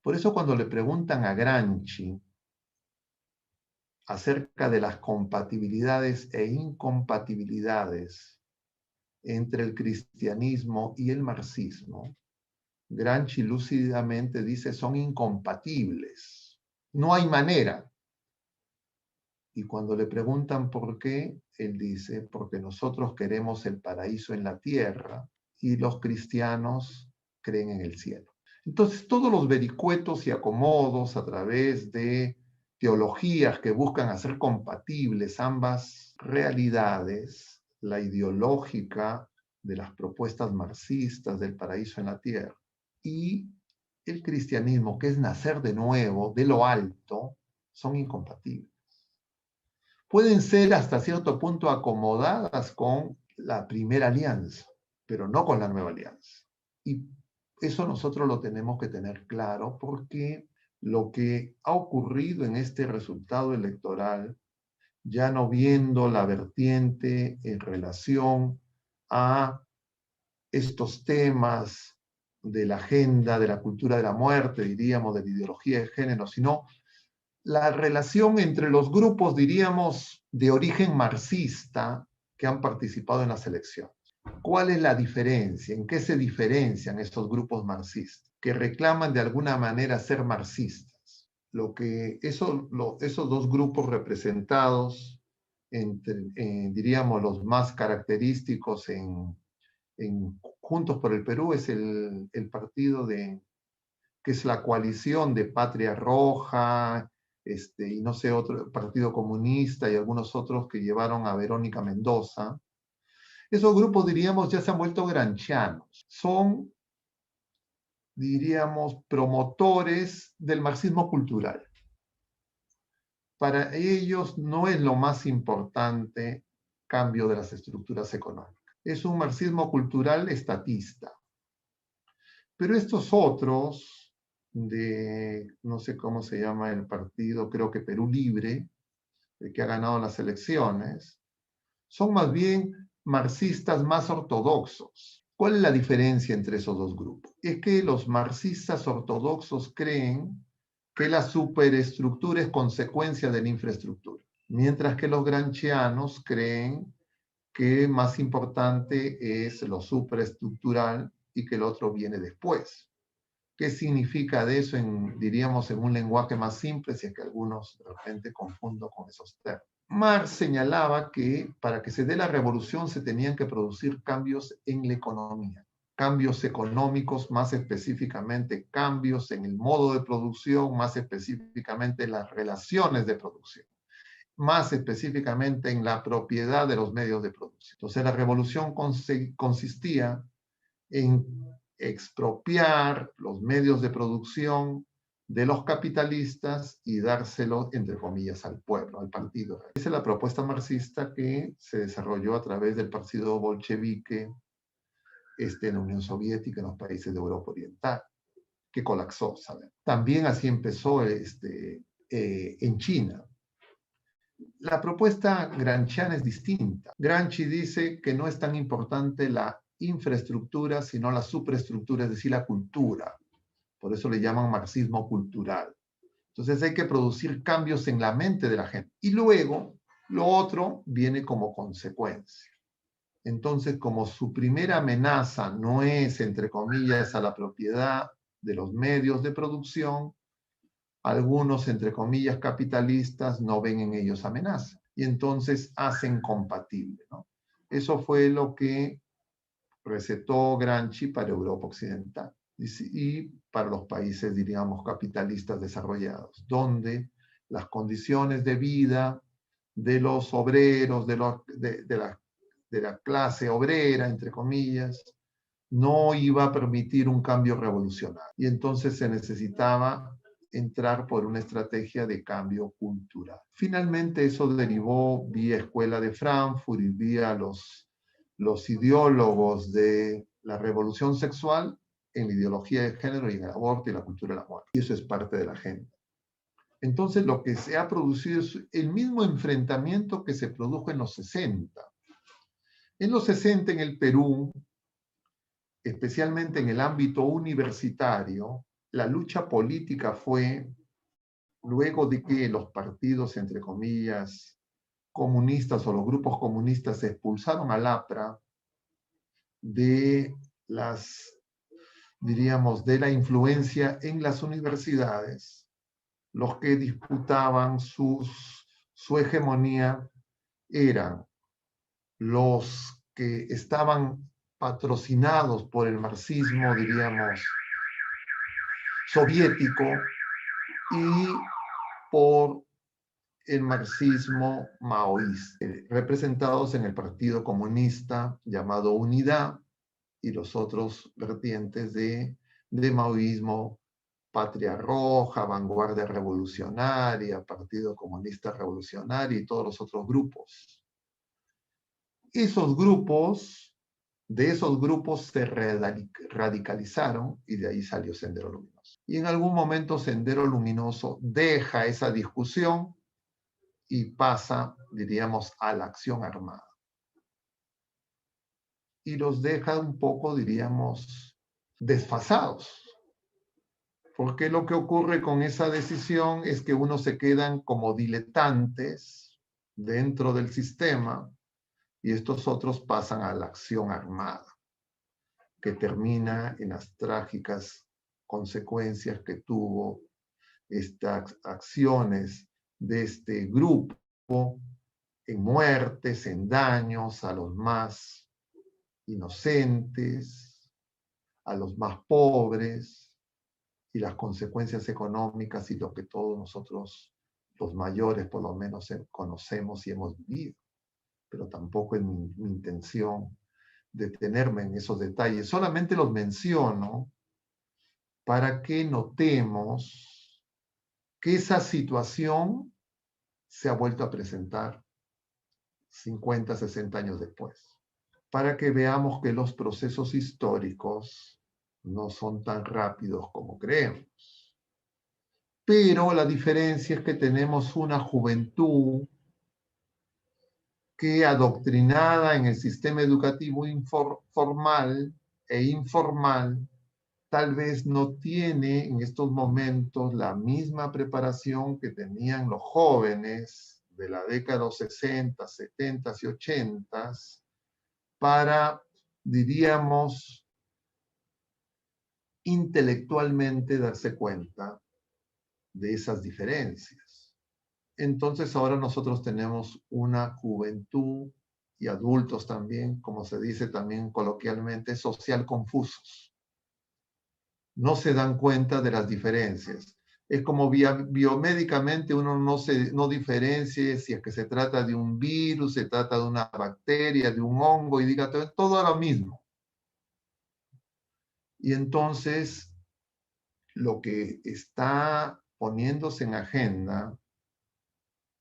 Por eso cuando le preguntan a Gramsci acerca de las compatibilidades e incompatibilidades entre el cristianismo y el marxismo, Gramsci lúcidamente dice son incompatibles. No hay manera. Y cuando le preguntan por qué, él dice, porque nosotros queremos el paraíso en la tierra y los cristianos creen en el cielo. Entonces, todos los vericuetos y acomodos a través de teologías que buscan hacer compatibles ambas realidades, la ideológica de las propuestas marxistas del paraíso en la tierra y el cristianismo, que es nacer de nuevo, de lo alto, son incompatibles. Pueden ser hasta cierto punto acomodadas con la primera alianza, pero no con la nueva alianza. Y eso nosotros lo tenemos que tener claro porque lo que ha ocurrido en este resultado electoral, ya no viendo la vertiente en relación a estos temas de la agenda, de la cultura de la muerte, diríamos, de la ideología de género, sino la relación entre los grupos, diríamos, de origen marxista que han participado en las elecciones. ¿Cuál es la diferencia? ¿En qué se diferencian estos grupos marxistas? Que reclaman de alguna manera ser marxistas. Esos dos grupos representados, diríamos, los más característicos en Juntos por el Perú es el partido que es la coalición de Patria Roja, y no sé, otro Partido Comunista y algunos otros que llevaron a Verónica Mendoza. Esos grupos, diríamos, ya se han vuelto gramscianos. Son, diríamos, promotores del marxismo cultural. Para ellos no es lo más importante cambio de las estructuras económicas. Es un marxismo cultural estatista. Pero estos otros, no sé cómo se llama el partido, creo que Perú Libre, el que ha ganado las elecciones, son más bien marxistas más ortodoxos. ¿Cuál es la diferencia entre esos dos grupos? Es que los marxistas ortodoxos creen que la superestructura es consecuencia de la infraestructura, mientras que los gramscianos creen que más importante es lo superestructural y que el otro viene después. ¿Qué significa de eso, diríamos, en un lenguaje más simple, si es que algunos de repente confundo con esos términos? Marx señalaba que para que se dé la revolución se tenían que producir cambios en la economía, cambios económicos, más específicamente cambios en el modo de producción, más específicamente en las relaciones de producción, más específicamente en la propiedad de los medios de producción. Entonces la revolución consistía en expropiar los medios de producción de los capitalistas y dárselo, entre comillas, al pueblo, al partido. Esa es la propuesta marxista que se desarrolló a través del partido bolchevique en la Unión Soviética, en los países de Europa Oriental, que colapsó, ¿saben? También así empezó en China. La propuesta gramsciana es distinta. Gramsci dice que no es tan importante la infraestructura, sino la superestructura, es decir, la cultura. Por eso le llaman marxismo cultural. Entonces hay que producir cambios en la mente de la gente. Y luego, lo otro viene como consecuencia. Entonces, como su primera amenaza no es, entre comillas, a la propiedad de los medios de producción, algunos, entre comillas, capitalistas no ven en ellos amenaza y entonces hacen compatible, ¿no? Eso fue lo que recetó Gramsci para Europa Occidental y para los países, diríamos, capitalistas desarrollados, donde las condiciones de vida de los obreros, de la clase obrera, entre comillas, no iba a permitir un cambio revolucionario. Y entonces se necesitaba entrar por una estrategia de cambio cultural. Finalmente eso derivó vía Escuela de Frankfurt y vía los ideólogos de la revolución sexual en la ideología de género y en el aborto y la cultura de la muerte. Y eso es parte de la agenda. Entonces lo que se ha producido es el mismo enfrentamiento que se produjo en los 60. En los 60 en el Perú, especialmente en el ámbito universitario, la lucha política fue, luego de que los partidos, entre comillas, comunistas o los grupos comunistas expulsaron al APRA de las, diríamos, de la influencia en las universidades, los que disputaban su hegemonía eran los que estaban patrocinados por el marxismo, diríamos, soviético y por el marxismo maoísta, representados en el Partido Comunista llamado Unidad y los otros vertientes de maoísmo, Patria Roja, Vanguardia Revolucionaria, Partido Comunista Revolucionario y todos los otros grupos. Esos grupos, de esos grupos se radicalizaron y de ahí salió Sendero Luminoso. Y en algún momento Sendero Luminoso deja esa discusión y pasa, diríamos, a la acción armada. Y los deja un poco, diríamos, desfasados. Porque lo que ocurre con esa decisión es que unos se quedan como diletantes dentro del sistema y estos otros pasan a la acción armada, que termina en las trágicas consecuencias que tuvo estas acciones de este grupo en muertes, en daños a los más inocentes, a los más pobres, y las consecuencias económicas y lo que todos nosotros, los mayores, por lo menos conocemos y hemos vivido. Pero tampoco es mi intención detenerme en esos detalles. Solamente los menciono para que notemos que esa situación se ha vuelto a presentar 50, 60 años después, para que veamos que los procesos históricos no son tan rápidos como creemos. Pero la diferencia es que tenemos una juventud que, adoctrinada en el sistema educativo formal e informal, tal vez no tiene en estos momentos la misma preparación que tenían los jóvenes de la década de los 60, 70 y 80 para, diríamos, intelectualmente darse cuenta de esas diferencias. Entonces ahora nosotros tenemos una juventud y adultos también, como se dice también coloquialmente, social confusos. No se dan cuenta de las diferencias. Es como biomédicamente uno no diferencie si es que se trata de un virus, se trata de una bacteria, de un hongo, y diga todo lo mismo. Y entonces lo que está poniéndose en agenda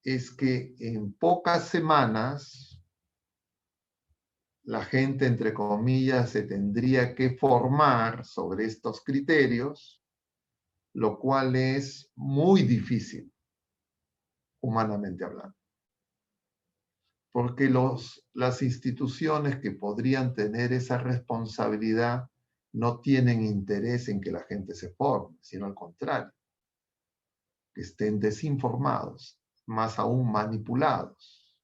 es que en pocas semanas la gente, entre comillas, se tendría que formar sobre estos criterios, lo cual es muy difícil, humanamente hablando. Porque las instituciones que podrían tener esa responsabilidad no tienen interés en que la gente se forme, sino al contrario, que estén desinformados, más aún manipulados.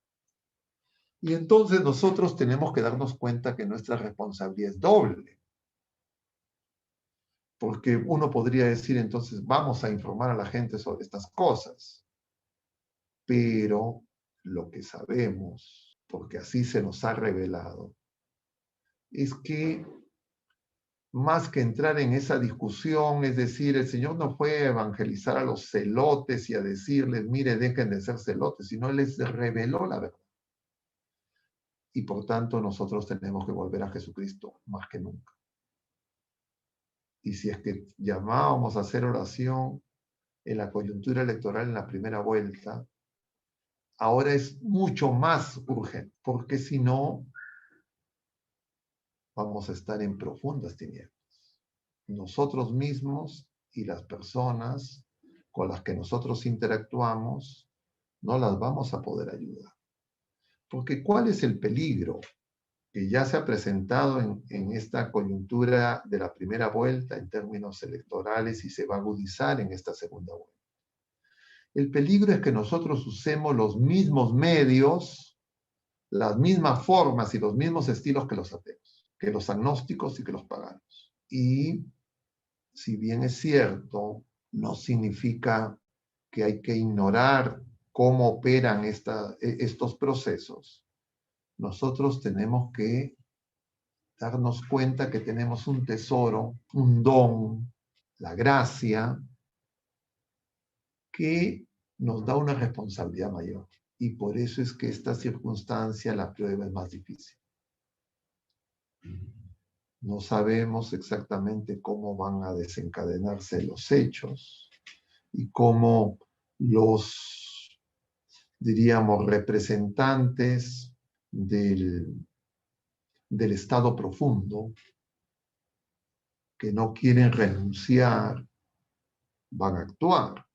Y entonces nosotros tenemos que darnos cuenta que nuestra responsabilidad es doble. Porque uno podría decir entonces, vamos a informar a la gente sobre estas cosas. Pero lo que sabemos, porque así se nos ha revelado, es que más que entrar en esa discusión, es decir, el Señor no fue a evangelizar a los celotes y a decirles, mire, dejen de ser celotes, sino les reveló la verdad. Y por tanto nosotros tenemos que volver a Jesucristo más que nunca. Y si es que llamábamos a hacer oración en la coyuntura electoral en la primera vuelta, ahora es mucho más urgente, porque si no, vamos a estar en profundas tinieblas. Nosotros mismos y las personas con las que nosotros interactuamos, no las vamos a poder ayudar. Porque ¿cuál es el peligro que ya se ha presentado en esta coyuntura de la primera vuelta en términos electorales y se va a agudizar en esta segunda vuelta. El peligro es que nosotros usemos los mismos medios, las mismas formas y los mismos estilos que los ateos, que los agnósticos y que los paganos. Y si bien es cierto, no significa que hay que ignorar cómo operan estos procesos. Nosotros tenemos que darnos cuenta que tenemos un tesoro, un don, la gracia, que nos da una responsabilidad mayor. Y por eso es que esta circunstancia, la prueba es más difícil. No sabemos exactamente cómo van a desencadenarse los hechos y cómo los, diríamos, representantes del estado profundo que no quieren renunciar van a actuar.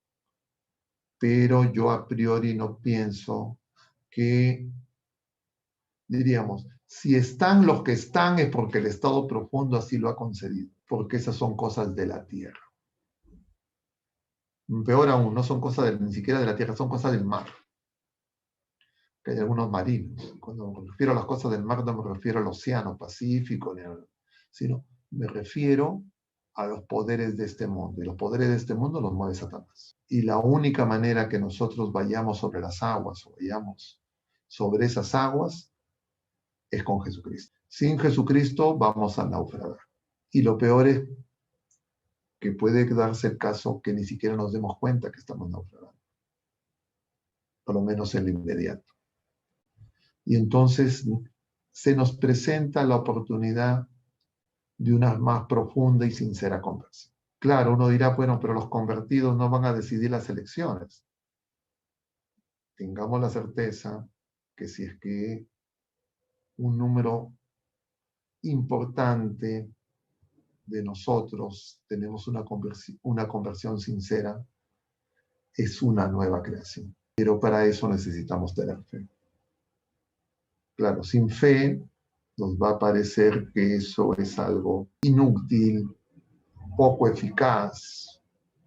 Pero yo a priori no pienso que, diríamos, si están los que están es porque el estado profundo así lo ha concedido, porque esas son cosas de la tierra. Peor aún, no son cosas ni siquiera de la tierra, son cosas del mar. Que hay algunos marinos. Cuando me refiero a las cosas del mar, no me refiero al océano Pacífico, sino me refiero a los poderes de este mundo. Y los poderes de este mundo los mueve Satanás. Y la única manera que nosotros vayamos sobre las aguas o vayamos sobre esas aguas es con Jesucristo. Sin Jesucristo vamos a naufragar. Y lo peor es que puede darse el caso que ni siquiera nos demos cuenta que estamos naufragando. Por lo menos en lo inmediato. Y entonces se nos presenta la oportunidad de una más profunda y sincera conversión. Claro, uno dirá, bueno, pero los convertidos no van a decidir las elecciones. Tengamos la certeza que si es que un número importante de nosotros tenemos una conversión sincera, es una nueva creación. Pero para eso necesitamos tener fe. Claro, sin fe nos va a parecer que eso es algo inútil, poco eficaz,